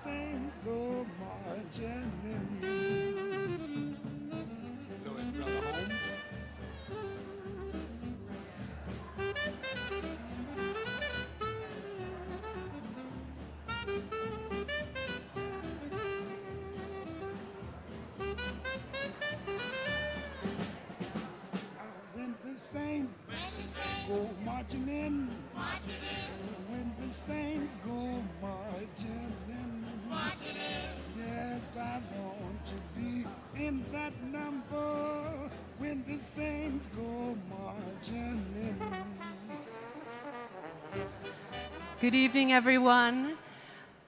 saints go marching in. So it's Brother Holmes. When the saints go marching in, when the saints go marching in, yes, I want to be in that number when the saints go marching in. Good evening, everyone.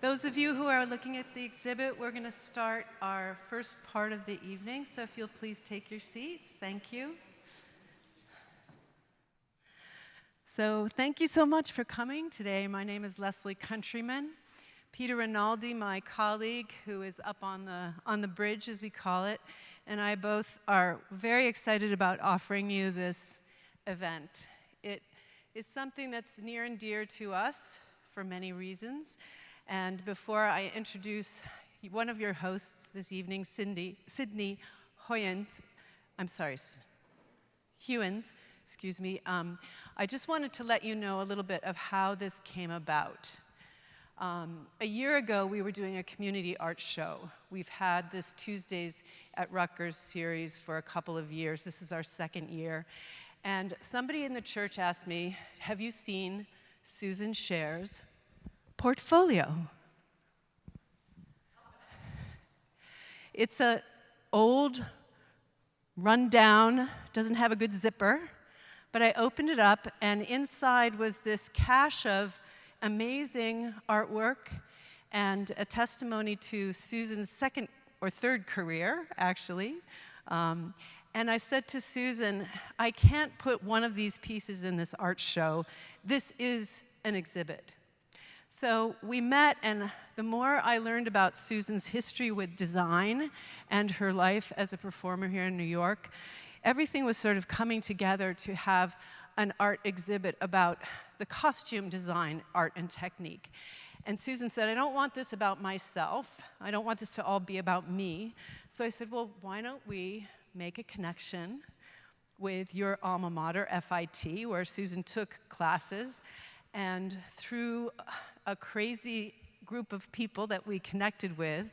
Those of you who are looking at the exhibit, we're going to start our first part of the evening, so if you'll please take your seats. Thank you. So thank you so much for coming today. My name is Leslie Countryman. Peter Rinaldi, my colleague, who is up on the bridge, as we call it, and I both are very excited about offering you this event. It is something that's near and dear to us for many reasons. And before I introduce one of your hosts this evening, Sydney Heughins, Heughins, excuse me, I just wanted to let you know a little bit of how this came about. A year ago, we were doing a community art show. We've had this Tuesdays at Rutgers series for a couple of years. This is our second year. And somebody in the church asked me, have you seen Susan Scherer's portfolio? It's an old, run-down, doesn't have a good zipper, but I opened it up, and inside was this cache of amazing artwork and a testimony to Susan's second or third career, actually. And I said to Susan, I can't put one of these pieces in this art show. This is an exhibit. So we met, and the more I learned about Susan's history with design and her life as a performer here in New York, everything was sort of coming together to have an art exhibit about the costume design, art, and technique. And Susan said, I don't want this about myself. I don't want this to all be about me. So I said, well, why don't we make a connection with your alma mater, FIT, where Susan took classes, and through a crazy group of people that we connected with,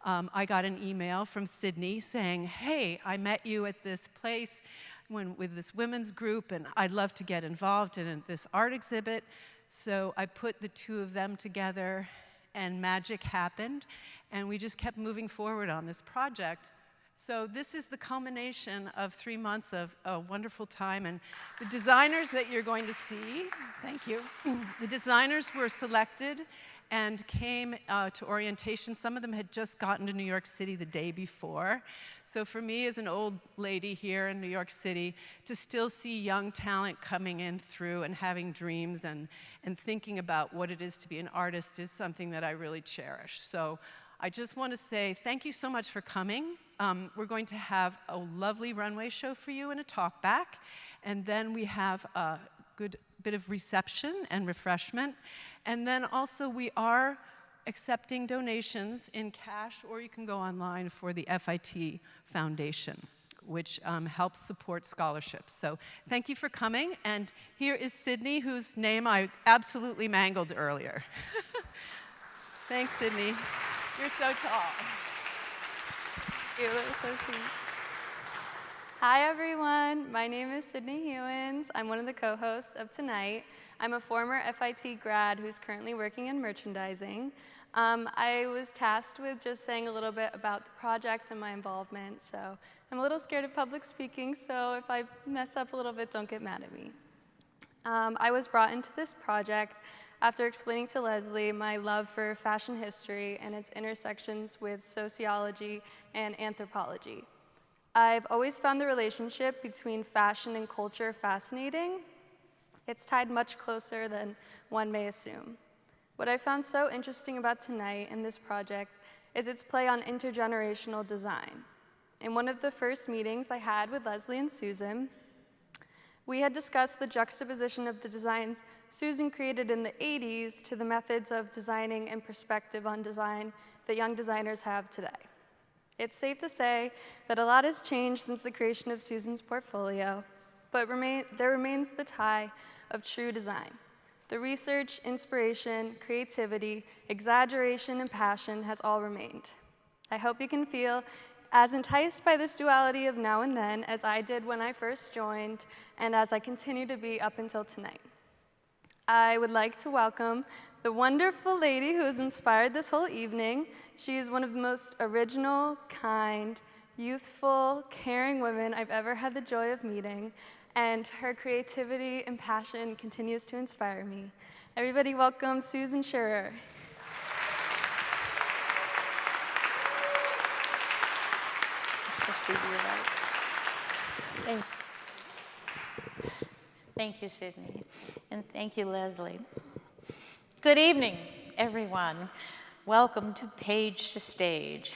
I got an email from Sydney saying, hey, I met you at this place with this women's group, and I'd love to get involved in this art exhibit. So I put the two of them together, and magic happened, and we just kept moving forward on this project. So this is the culmination of 3 months of a wonderful time, and the designers that you're going to see, thank you, the designers were selected and came to orientation. Some of them had just gotten to New York City the day before. So for me, as an old lady here in New York City, to still see young talent coming in through and having dreams and thinking about what it is to be an artist is something that I really cherish. So I just want to say thank you so much for coming. We're going to have a lovely runway show for you and a talk back. And then we have a good bit of reception and refreshment. And then also we are accepting donations in cash, or you can go online for the FIT Foundation, which helps support scholarships. So thank you for coming. And here is Sydney, whose name I absolutely mangled earlier. Thanks, Sydney. You're so tall. You look so sweet. Hi, everyone. My name is Sydney Heughins. I'm one of the co-hosts of tonight. I'm a former FIT grad who's currently working in merchandising. I was tasked with just saying a little bit about the project and my involvement, so I'm a little scared of public speaking, so if I mess up a little bit, don't get mad at me. I was brought into this project after explaining to Leslie my love for fashion history and its intersections with sociology and anthropology. I've always found the relationship between fashion and culture fascinating. It's tied much closer than one may assume. What I found so interesting about tonight and this project is its play on intergenerational design. In one of the first meetings I had with Leslie and Susan, We had discussed the juxtaposition of the designs Susan created in the 80s to the methods of designing and perspective on design that young designers have today. It's safe to say that a lot has changed since the creation of Susan's portfolio, but there remains the tie of true design. The research, inspiration, creativity, exaggeration, and passion has all remained. I hope you can feel as enticed by this duality of now and then as I did when I first joined, and as I continue to be up until tonight. I would like to welcome the wonderful lady who has inspired this whole evening. She is one of the most original, kind, youthful, caring women I've ever had the joy of meeting, and her creativity and passion continues to inspire me. Everybody welcome Susan Scherer. Thank you, Sydney, and thank you, Leslie. Good evening, everyone. Welcome to Page to Stage,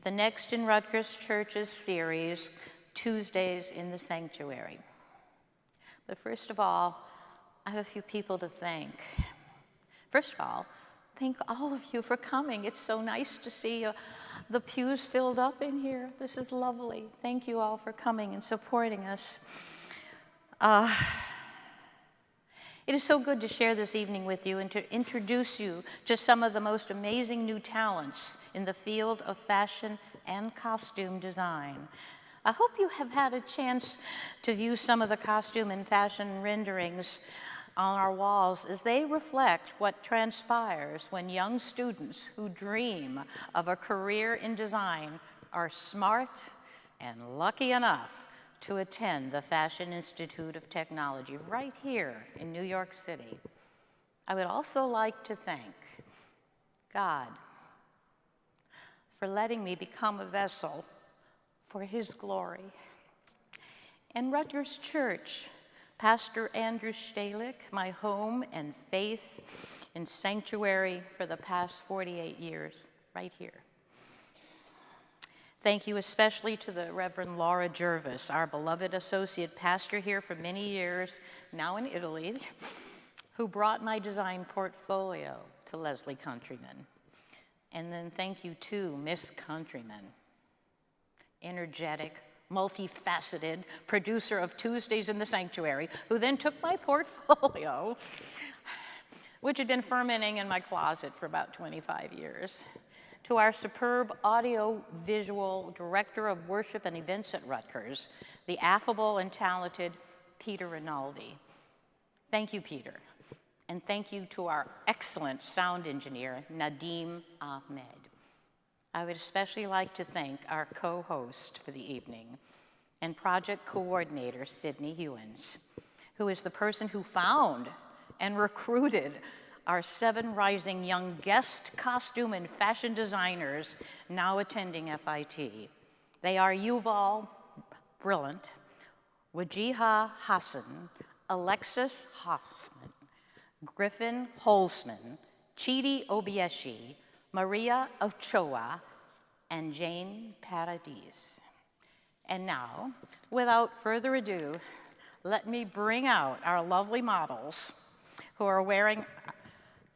the next in Rutgers Church's series, Tuesdays in the Sanctuary. But first of all, I have a few people to thank. First of all, thank all of you for coming. It's so nice to see the pews filled up in here. This is lovely. Thank you all for coming and supporting us. It is so good to share this evening with you and to introduce you to some of the most amazing new talents in the field of fashion and costume design. I hope you have had a chance to view some of the costume and fashion renderings on our walls as they reflect what transpires when young students who dream of a career in design are smart and lucky enough to attend the Fashion Institute of Technology right here in New York City. I would also like to thank God for letting me become a vessel for His glory. And Rutgers Church, Pastor Andrew Stalick, my home and faith and sanctuary for the past 48 years, right here. Thank you especially to the Reverend Laura Jervis, our beloved associate pastor here for many years, now in Italy, who brought my design portfolio to Leslie Countryman. And then thank you to Miss Countryman, energetic, multifaceted producer of Tuesdays in the Sanctuary, who then took my portfolio, which had been fermenting in my closet for about 25 years, to our superb audio-visual director of worship and events at Rutgers, the affable and talented Peter Rinaldi. Thank you, Peter. And thank you to our excellent sound engineer, Nadim Ahmed. I would especially like to thank our co-host for the evening and project coordinator, Sydney Heughins, who is the person who found and recruited our 7 rising young guest costume and fashion designers now attending FIT. They are Yuval Brillant, Wajiha Hassan, Alexis Hoffman, Griffin Holzman, Chidi Obieshi, Maria Ochoa, and Jane Paradis. And now, without further ado, let me bring out our lovely models who are wearing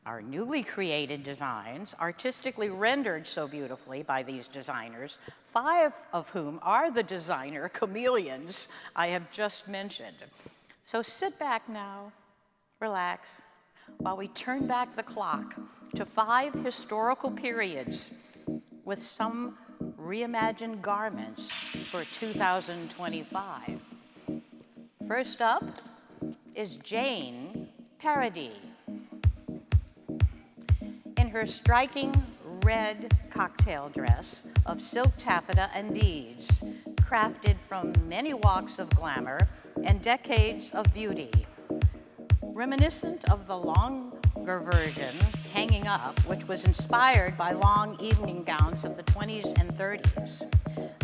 our newly created designs, artistically rendered so beautifully by these designers, 5 of whom are the designer chameleons I have just mentioned. So sit back now, relax, while we turn back the clock to 5 historical periods with some reimagined garments for 2025. First up is Jane Paradis. In her striking red cocktail dress of silk taffeta and beads, crafted from many walks of glamour and decades of beauty. Reminiscent of the longer version, hanging up, which was inspired by long evening gowns of the 20s and 30s.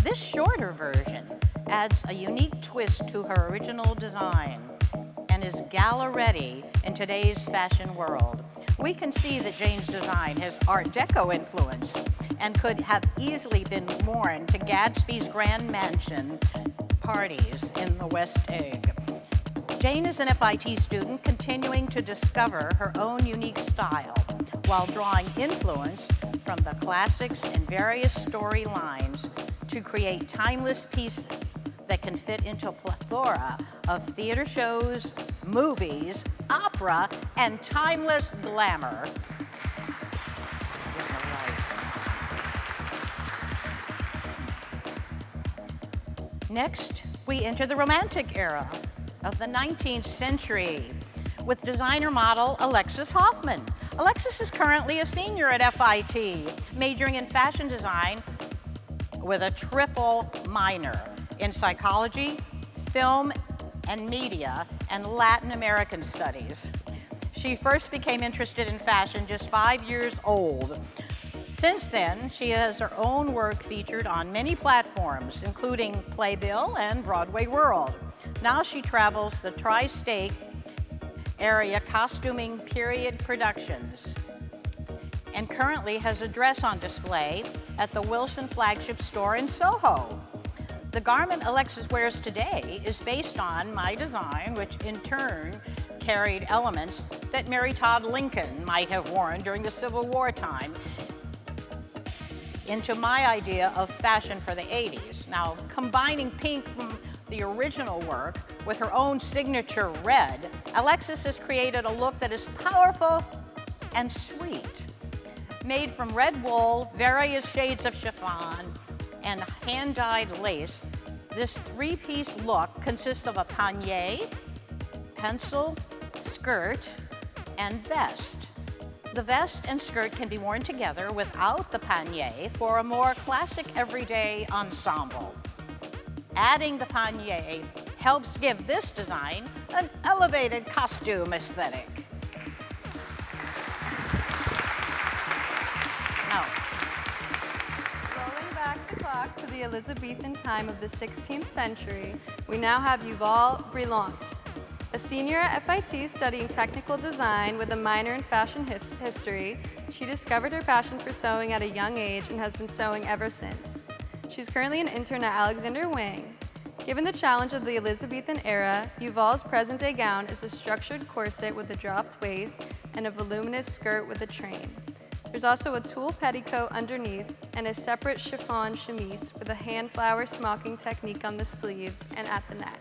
This shorter version adds a unique twist to her original design and is gala-ready in today's fashion world. We can see that Jane's design has Art Deco influence and could have easily been worn to Gadsby's Grand Mansion parties in the West Egg. Jane is an FIT student continuing to discover her own unique style while drawing influence from the classics and various storylines to create timeless pieces that can fit into a plethora of theater shows, movies, opera, and timeless glamour. Next, we enter the Romantic era of the 19th century with designer model Alexis Hoffman. Alexis is currently a senior at FIT, majoring in fashion design with a triple minor in psychology, film and media, and Latin American studies. She first became interested in fashion just 5 years old. Since then, she has her own work featured on many platforms, including Playbill and Broadway World. Now she travels the tri-state area costuming period productions and currently has a dress on display at the Wilson flagship store in Soho. The garment Alexis wears today is based on my design, which in turn carried elements that Mary Todd Lincoln might have worn during the Civil War time into my idea of fashion for the 80s. Now, combining pink from the original work with her own signature red, Alexis has created a look that is powerful and sweet. Made from red wool, various shades of chiffon, and hand-dyed lace, this three-piece look consists of a panier, pencil, skirt, and vest. The vest and skirt can be worn together without the panier for a more classic everyday ensemble. Adding the panier helps give this design an elevated costume aesthetic. Now, rolling back the clock to the Elizabethan time of the 16th century, we now have Yuval Brillant, a senior at FIT studying technical design with a minor in fashion history. She discovered her passion for sewing at a young age and has been sewing ever since. She's currently an intern at Alexander Wang. Given the challenge of the Elizabethan era, Yuval's present-day gown is a structured corset with a dropped waist and a voluminous skirt with a train. There's also a tulle petticoat underneath and a separate chiffon chemise with a hand flower smocking technique on the sleeves and at the neck.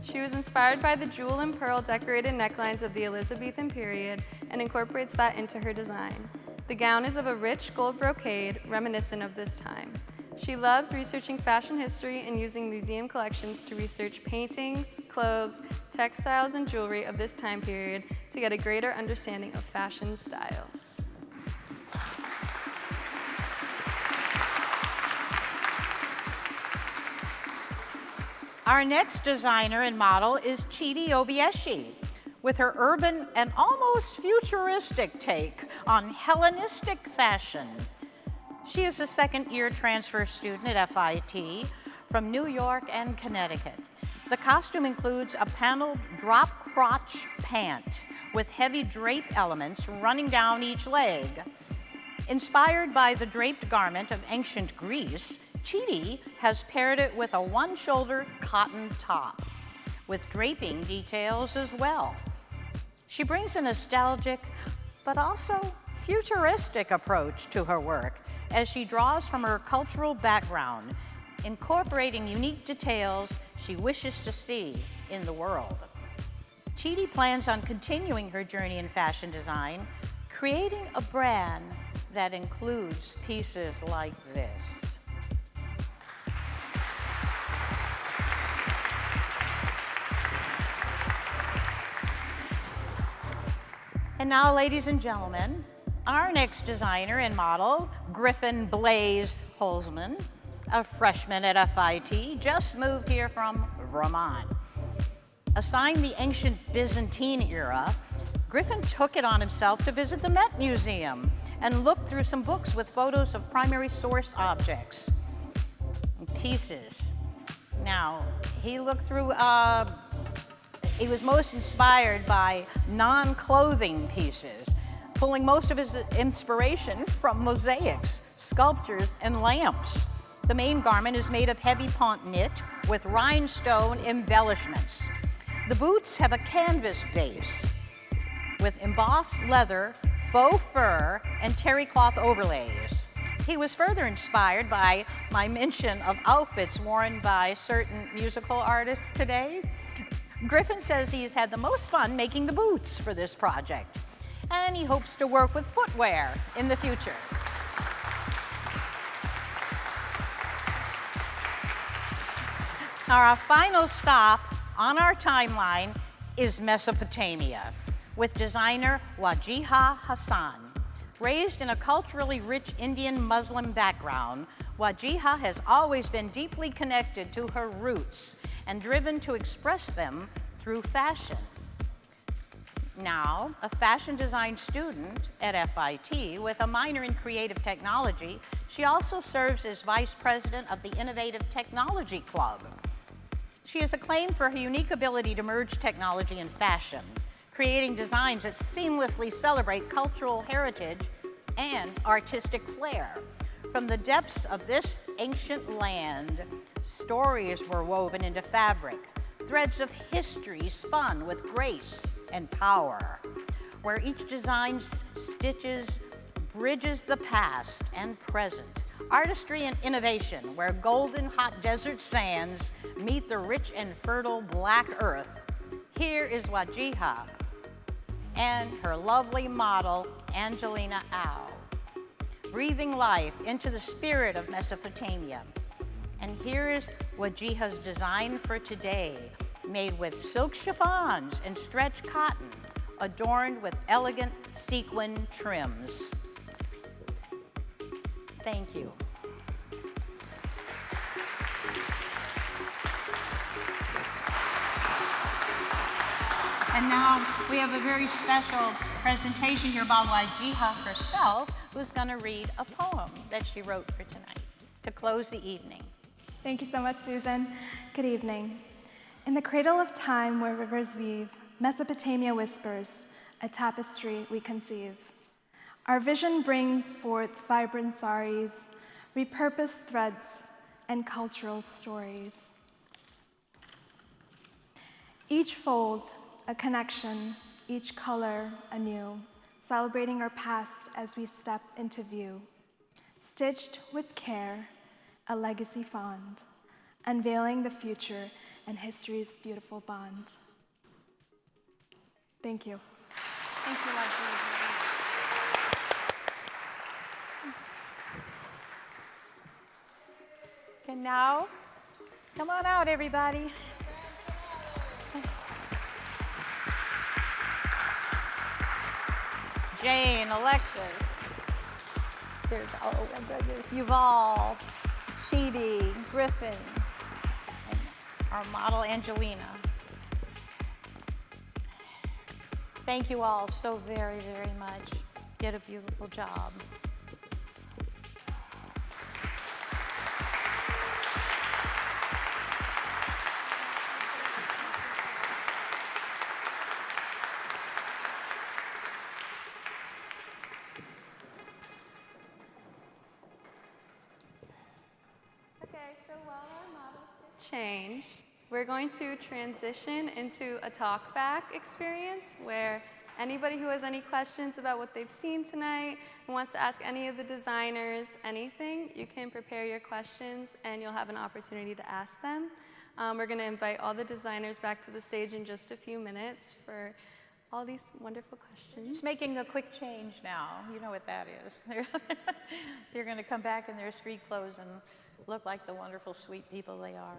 She was inspired by the jewel and pearl decorated necklines of the Elizabethan period and incorporates that into her design. The gown is of a rich gold brocade reminiscent of this time. She loves researching fashion history and using museum collections to research paintings, clothes, textiles, and jewelry of this time period to get a greater understanding of fashion styles. Our next designer and model is Chidi Obieshi, with her urban and almost futuristic take on Hellenistic fashion. She is a second-year transfer student at FIT from New York and Connecticut. The costume includes a paneled drop-crotch pant with heavy drape elements running down each leg. Inspired by the draped garment of ancient Greece, Chidi has paired it with a one-shoulder cotton top, with draping details as well. She brings a nostalgic, but also futuristic approach to her work as she draws from her cultural background, incorporating unique details she wishes to see in the world. Chidi plans on continuing her journey in fashion design, creating a brand that includes pieces like this. And now, ladies and gentlemen, our next designer and model, Griffin Blaze Holzman, a freshman at FIT, just moved here from Vermont. Assigned the ancient Byzantine era, Griffin took it on himself to visit the Met Museum and look through some books with photos of primary source objects and pieces. Now, he looked through, he was most inspired by non-clothing pieces, pulling most of his inspiration from mosaics, sculptures, and lamps. The main garment is made of heavy ponte knit with rhinestone embellishments. The boots have a canvas base with embossed leather, faux fur, and terry cloth overlays. He was further inspired by my mention of outfits worn by certain musical artists today. Griffin says he's had the most fun making the boots for this project, and he hopes to work with footwear in the future. Our final stop on our timeline is Mesopotamia, with designer Wajiha Hassan. Raised in a culturally rich Indian Muslim background, Wajiha has always been deeply connected to her roots and driven to express them through fashion. Now, a fashion design student at FIT with a minor in creative technology, she also serves as vice president of the Innovative Technology Club. She is acclaimed for her unique ability to merge technology and fashion, creating designs that seamlessly celebrate cultural heritage and artistic flair. From the depths of this ancient land, stories were woven into fabric, threads of history spun with grace and power, where each design stitches bridges the past and present. Artistry and innovation, where golden hot desert sands meet the rich and fertile black earth. Here is Wajiha and her lovely model, Angelina Au, breathing life into the spirit of Mesopotamia. And here is Wajiha's design for today, made with silk chiffons and stretch cotton, adorned with elegant sequin trims. Thank you. And now we have a very special presentation here by Wajiha herself, who's going to read a poem that she wrote for tonight to close the evening. Thank you so much, Susan. Good evening. In the cradle of time where rivers weave, Mesopotamia whispers, a tapestry we conceive. Our vision brings forth vibrant saris, repurposed threads, and cultural stories. Each fold, a connection, each color anew, celebrating our past as we step into view. Stitched with care, a legacy fond, unveiling the future and history's beautiful bond. Thank you. Thank you, Wajiha. And now, come on out, everybody. Jane, Alexis, there's, oh my goodness, Yuval, Chidi, Griffin, and our model, Angelina. Thank you all so very, very much. Did a beautiful job. Change. We're going to transition into a talk back experience where anybody who has any questions about what they've seen tonight and wants to ask any of the designers anything, you can prepare your questions and you'll have an opportunity to ask them. We're going to invite all the designers back to the stage in just a few minutes for all these wonderful questions. Just making a quick change now. You know what that is. They're going to come back in their street clothes and look like the wonderful, sweet people they are.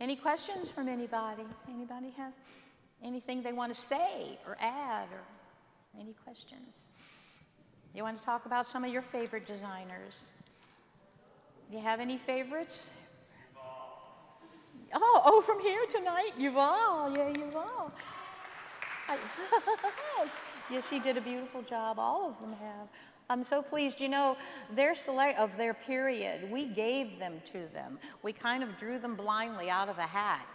Any questions from anybody? Anybody have anything they want to say or add, or any questions? You want to talk about some of your favorite designers? Do you have any favorites? Oh, from here tonight, Yuval. Yeah, Yuval. Yes, she did a beautiful job. All of them have. I'm so pleased. You know, their select of their period, we gave them to them. We kind of drew them blindly out of a hat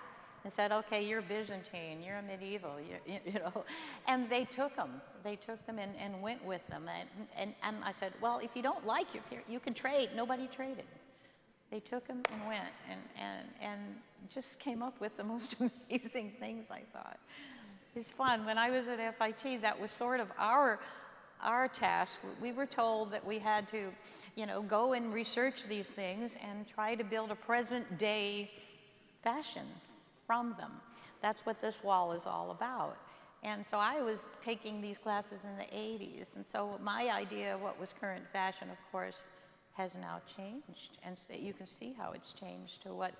and said, okay, you're Byzantine, you're a medieval, you know. And they took them. They took them and went with them. And I said, well, if you don't like your period, you can trade. Nobody traded. They took them and went and just came up with the most amazing things, I thought. It's fun. When I was at FIT, that was sort of our task. We were told that we had to, go and research these things and try to build a present day fashion from them. That's what this wall is all about. And so I was taking these classes in the 80s, and so my idea of what was current fashion, of course, has now changed. And so you can see how it's changed to what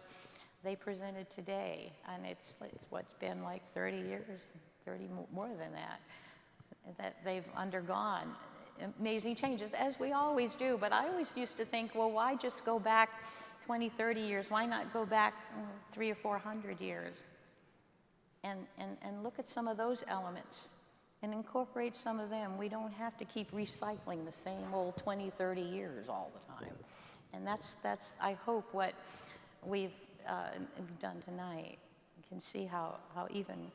they presented today. And it's what's been like 30 years, more than that they've undergone amazing changes, as we always do. But I always used to think, well, why just go back 20, 30 years? Why not go back 300 or 400 years? And look at some of those elements and incorporate some of them. We don't have to keep recycling the same old 20, 30 years all the time. And that's I hope, what we've done tonight. You can see how even,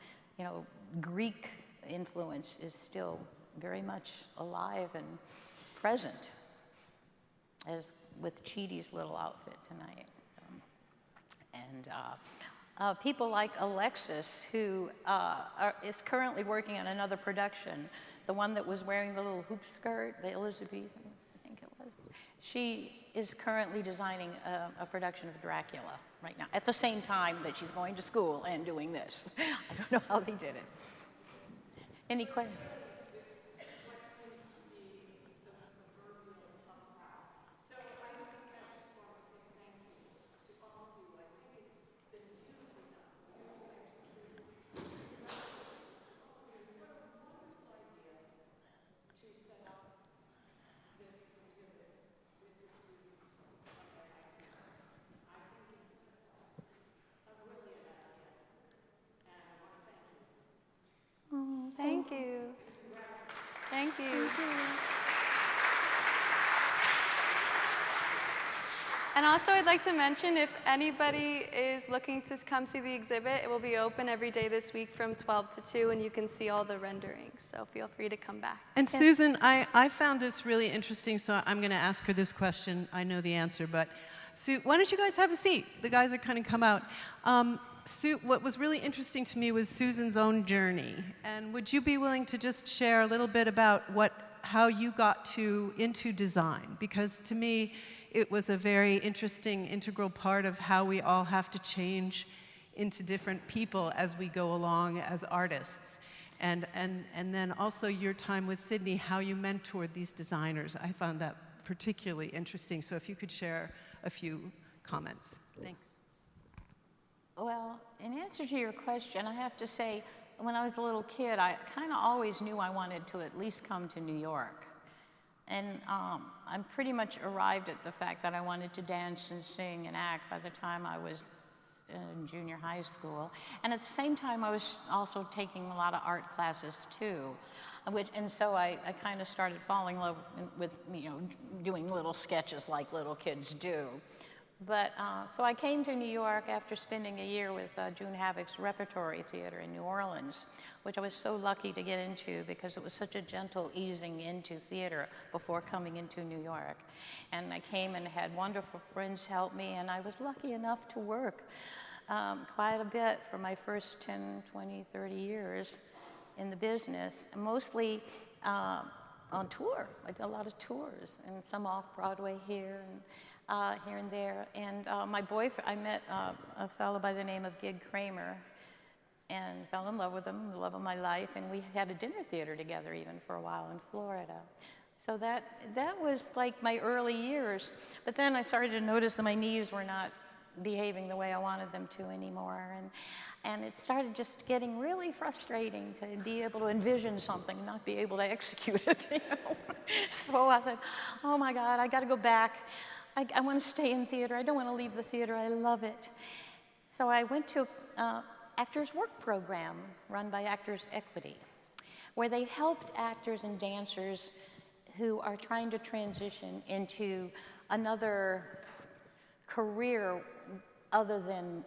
Greek influence is still very much alive and present, as with Chidi's little outfit tonight. And people like Alexis, who is currently working on another production, the one that was wearing the little hoop skirt, the Elizabethan, I think it was. She is currently designing a production of Dracula right now, at the same time that she's going to school and doing this. I don't know how they did it. Any questions? Thank you. Thank you. Thank you. And also, I'd like to mention, if anybody is looking to come see the exhibit, it will be open every day this week from 12 to 2, and you can see all the renderings. So feel free to come back. And Susan, I found this really interesting, so I'm going to ask her this question. I know the answer, but Sue, why don't you guys have a seat? The guys are kind of come out. Sue, what was really interesting to me was Susan's own journey. And would you be willing to just share a little bit about how you got into design? Because to me, it was a very interesting, integral part of how we all have to change into different people as we go along as artists. And then also your time with Sydney, how you mentored these designers. I found that particularly interesting. So if you could share a few comments. Thanks. Well, in answer to your question, I have to say, when I was a little kid, I kind of always knew I wanted to at least come to New York. And I'm pretty much arrived at the fact that I wanted to dance and sing and act by the time I was in junior high school. And at the same time, I was also taking a lot of art classes too. And so I kind of started falling in love with, doing little sketches like little kids do. But so I came to New York after spending a year with June Havoc's Repertory Theater in New Orleans, which I was so lucky to get into because it was such a gentle easing into theater before coming into New York. And I came and had wonderful friends help me, and I was lucky enough to work quite a bit for my first 10, 20, 30 years in the business, mostly on tour. I did a lot of tours, and some off-Broadway here and there. And my boyfriend, I met a fellow by the name of Gig Kramer and fell in love with him, the love of my life, and we had a dinner theater together even for a while in Florida. So that was like my early years. But then I started to notice that my knees were not behaving the way I wanted them to anymore. And it started just getting really frustrating to be able to envision something and not be able to execute it. So I said, oh my God, I got to go back. I want to stay in theater. I don't want to leave the theater. I love it. So I went to Actors Work Program run by Actors Equity, where they helped actors and dancers who are trying to transition into another career other than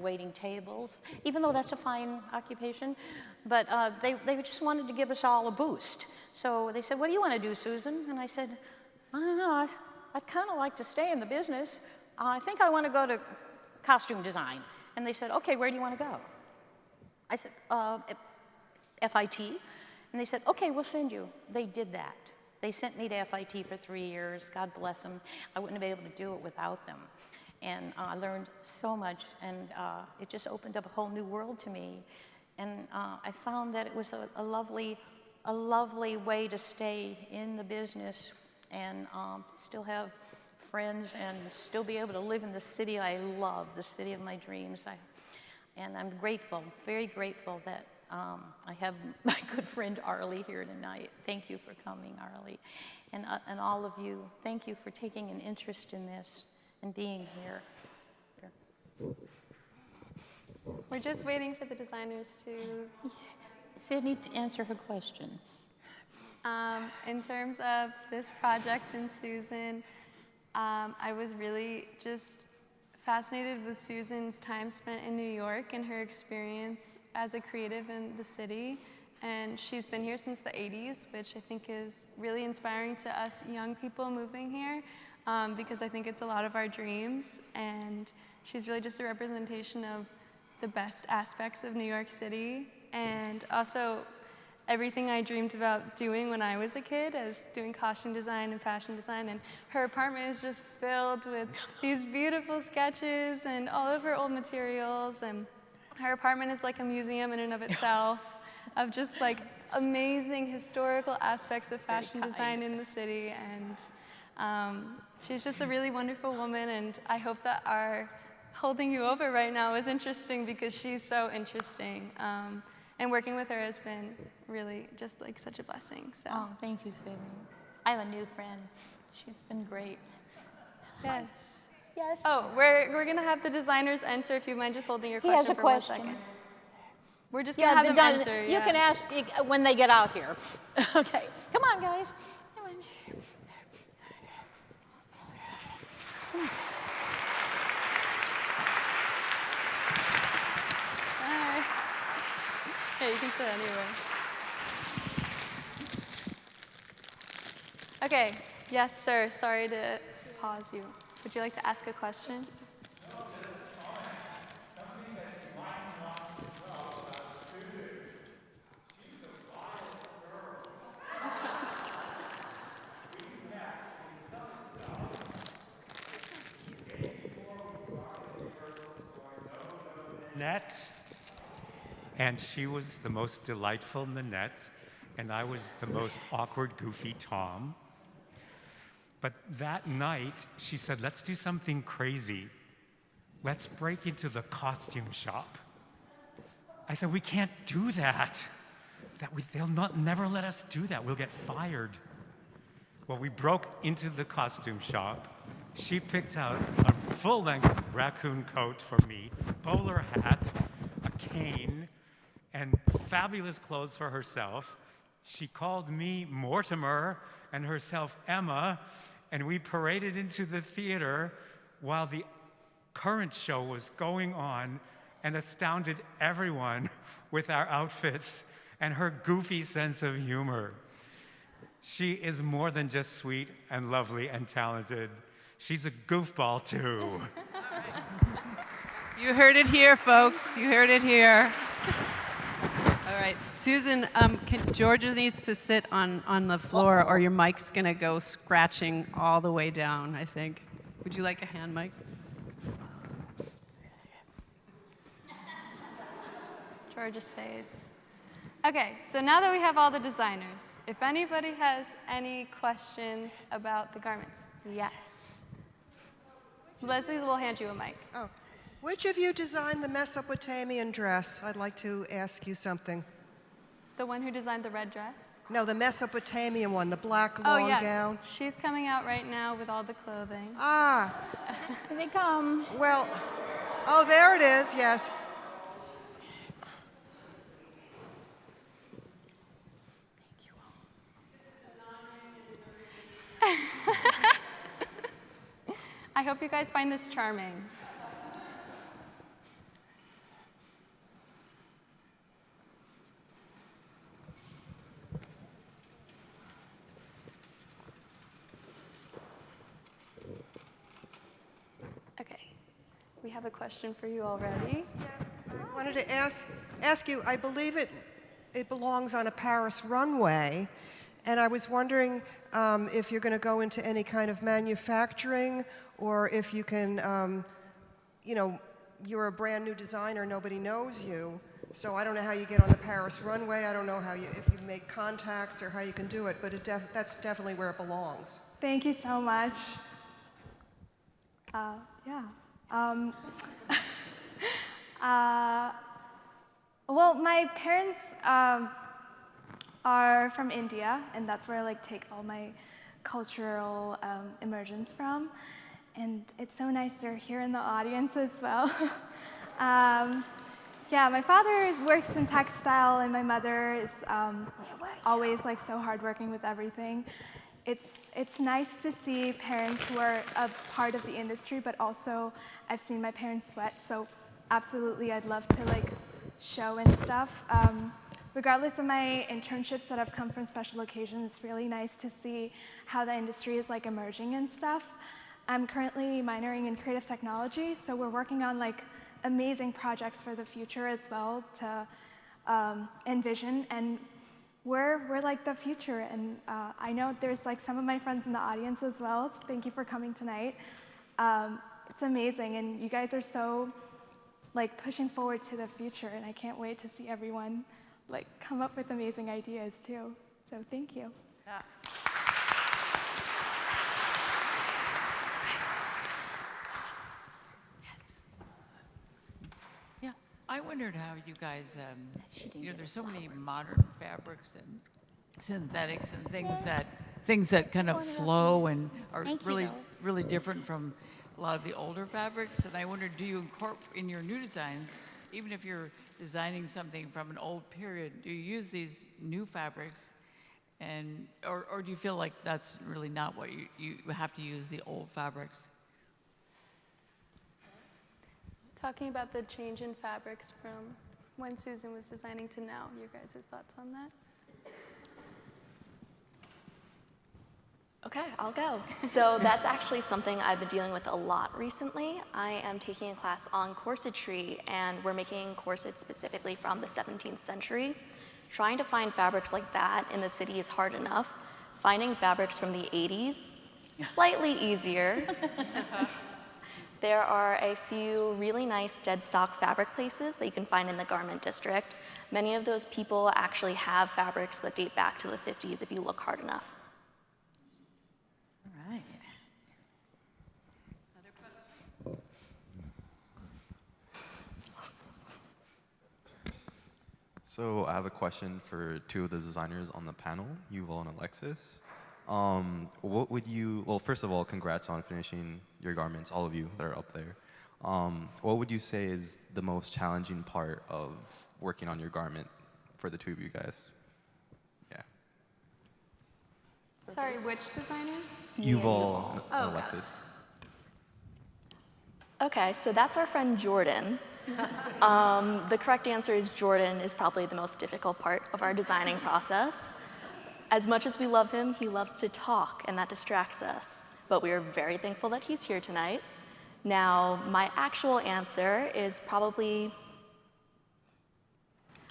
waiting tables, even though that's a fine occupation. But they just wanted to give us all a boost. So they said, what do you want to do, Susan? And I said, I don't know. I'd kind of like to stay in the business, I think I want to go to costume design. And they said, okay, where do you want to go? I said, FIT. And they said, okay, we'll send you. They did that. They sent me to FIT for 3 years. God bless them. I wouldn't have been able to do it without them. And I learned so much, and it just opened up a whole new world to me. And I found that it was a lovely way to stay in the business and still have friends and still be able to live in the city I love, the city of my dreams. And I'm grateful, very grateful that I have my good friend Arlie here tonight. Thank you for coming, Arlie. And all of you, thank you for taking an interest in this and being here. We're just waiting for the designers to... Sydney, to answer her question. In terms of this project and Susan, I was really just fascinated with Susan's time spent in New York and her experience as a creative in the city. And she's been here since the 80s, which I think is really inspiring to us young people moving here, because I think it's a lot of our dreams. And she's really just a representation of the best aspects of New York City, and also everything I dreamed about doing when I was a kid, as doing costume design and fashion design. And her apartment is just filled with these beautiful sketches and all of her old materials. And her apartment is like a museum in and of itself of just like amazing historical aspects of fashion design in the city. And she's just a really wonderful woman, and I hope that our holding you over right now is interesting, because she's so interesting. And working with her has been really just like such a blessing. So. Oh, thank you, Sydney. I have a new friend. She's been great. Yes. Yes. Oh, we're gonna have the designers enter. If you mind just holding your question has a for question. 1 second. We're just gonna have them enter. You can ask when they get out here. Okay. Come on, guys. Come on. Hi. Hey, you can sit anywhere. Okay. Yes, sir. Sorry to pause you. Would you like to ask a question? Net, and she was the most delightful Nanette, and I was the most awkward, goofy Tom. But that night, she said, let's do something crazy. Let's break into the costume shop. I said, we can't do that. They'll never let us do that. We'll get fired. Well, we broke into the costume shop. She picked out a full-length raccoon coat for me, bowler hat, a cane, and fabulous clothes for herself. She called me Mortimer and herself Emma, and we paraded into the theater while the current show was going on and astounded everyone with our outfits and her goofy sense of humor. She is more than just sweet and lovely and talented. She's a goofball, too. You heard it here, folks. You heard it here. All right. Susan, Georgia needs to sit on the floor, or your mic's going to go scratching all the way down, I think. Would you like a hand mic? Georgia stays. Okay, so now that we have all the designers, if anybody has any questions about the garments, yes. Leslie will hand you a mic. Oh. Which of you designed the Mesopotamian dress? I'd like to ask you something. The one who designed the red dress? No, the Mesopotamian one, the black long gown. She's coming out right now with all the clothing. Ah. Here they come. Well, oh, there it is, yes. I hope you guys find this charming. have a question for you already. I wanted to ask you, I believe it belongs on a Paris runway, and I was wondering if you're going to go into any kind of manufacturing, or if you can, you know, you're a brand new designer, nobody knows you, so I don't know how you get on the Paris runway. I don't know if you make contacts or how you can do it, but that's definitely where it belongs. Thank you so much. Yeah. Well, my parents are from India, and that's where I take all my cultural immersions from. And it's so nice they're here in the audience as well. Yeah, my father works in textile, and my mother is always so hardworking with everything. It's nice to see parents who are a part of the industry, but also I've seen my parents sweat, so absolutely I'd love to show and stuff. Regardless of my internships that have come from special occasions, it's really nice to see how the industry is emerging and stuff. I'm currently minoring in creative technology, so we're working on amazing projects for the future as well to envision, and we're the future, and I know there's some of my friends in the audience as well, so thank you for coming tonight. It's amazing, and you guys are so pushing forward to the future, and I can't wait to see everyone come up with amazing ideas too. So thank you. Yeah. Yeah, I wondered how you guys, there's so many modern fabrics and synthetics and things that kind of flow and are really different from a lot of the older fabrics. And I wondered, do you incorporate in your new designs, even if you're designing something from an old period, do you use these new fabrics, and or do you feel like that's really not what you have to use the old fabrics? Talking about the change in fabrics from when Susan was designing to now, your guys' thoughts on that? Okay, I'll go. So that's actually something I've been dealing with a lot recently. I am taking a class on corsetry, and we're making corsets specifically from the 17th century. Trying to find fabrics like that in the city is hard enough. Finding fabrics from the 80s, slightly easier. There are a few really nice dead stock fabric places that you can find in the garment district. Many of those people actually have fabrics that date back to the 50s if you look hard enough. So I have a question for two of the designers on the panel, Yuval and Alexis. Well, first of all, congrats on finishing your garments, all of you that are up there. What would you say is the most challenging part of working on your garment for the two of you guys? Yeah. Sorry, which designers? Yuval and Alexis. Okay, so that's our friend Jordan. The correct answer is Jordan is probably the most difficult part of our designing process. As much as we love him, he loves to talk, and that distracts us. But we are very thankful that he's here tonight. Now, my actual answer is probably,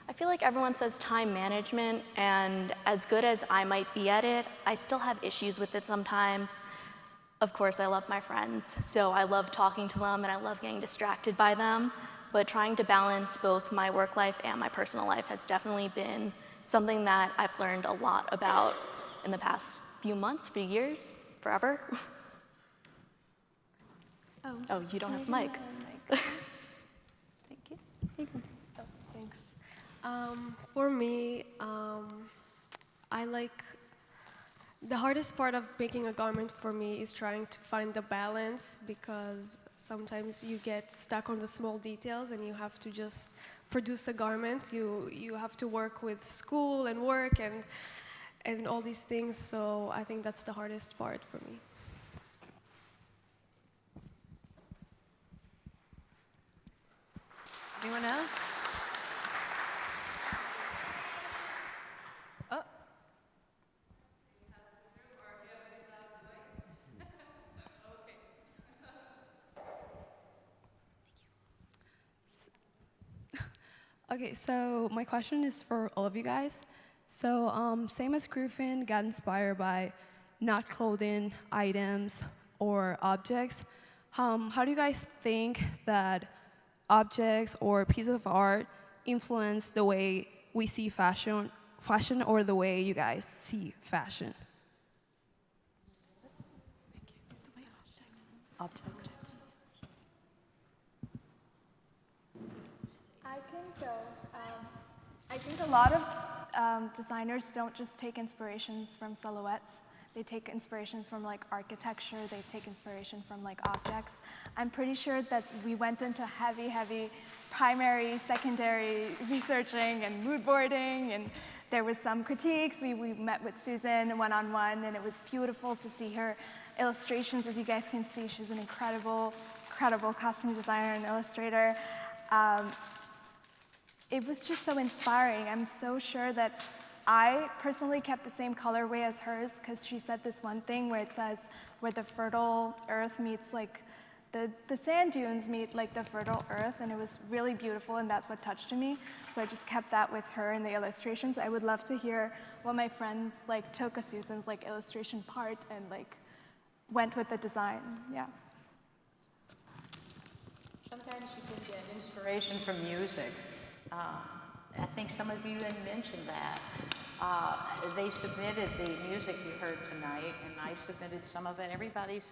I feel like everyone says time management, and as good as I might be at it, I still have issues with it sometimes. Of course, I love my friends, so I love talking to them, and I love getting distracted by them. But trying to balance both my work life and my personal life has definitely been something that I've learned a lot about in the past few months, few years, forever. Oh, you don't have the mic. Thank you. Oh, thanks. For me, the hardest part of making a garment for me is trying to find the balance, because sometimes you get stuck on the small details and you have to just produce a garment. You have to work with school and work and all these things, so I think that's the hardest part for me. Anyone else? Oh. Okay, so my question is for all of you guys. So same as Griffin got inspired by not clothing items or objects, how do you guys think that objects or pieces of art influence the way we see fashion or the way you guys see fashion? Objects. I can go. I think a lot of designers don't just take inspirations from silhouettes. They take inspirations from like architecture. They take inspiration from like objects. I'm pretty sure that we went into heavy primary, secondary researching and mood boarding, and there was some critiques. We met with Susan one-on-one, and it was beautiful to see her illustrations. As you guys can see, she's an incredible costume designer and illustrator. It was just so inspiring. I'm so sure that I personally kept the same colorway as hers, because she said this one thing where it says where the fertile earth meets like the sand dunes meet like the fertile earth, and it was really beautiful, and that's what touched me. So I just kept that with her in the illustrations. I would love to hear what my friends like took as Susan's like illustration part and like went with the design. Yeah. Sometimes you can get inspiration from music. I think some of you had mentioned that. They submitted the music you heard tonight, and I submitted some of it. Everybody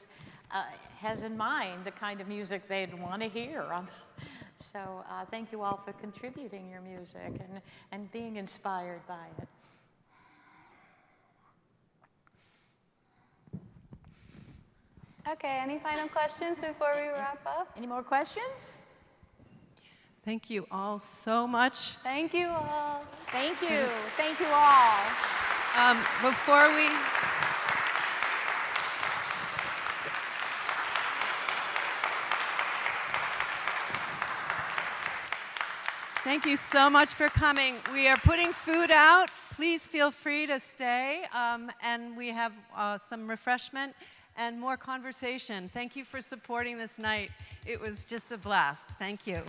has in mind the kind of music they'd want to hear. So thank you all for contributing your music and being inspired by it. Okay, any final questions before we wrap up? Any more questions? Thank you all so much. Thank you all. Thank you. Thank you all. Before we... Thank you so much for coming. We are putting food out. Please feel free to stay. And we have some refreshment and more conversation. Thank you for supporting this night. It was just a blast. Thank you.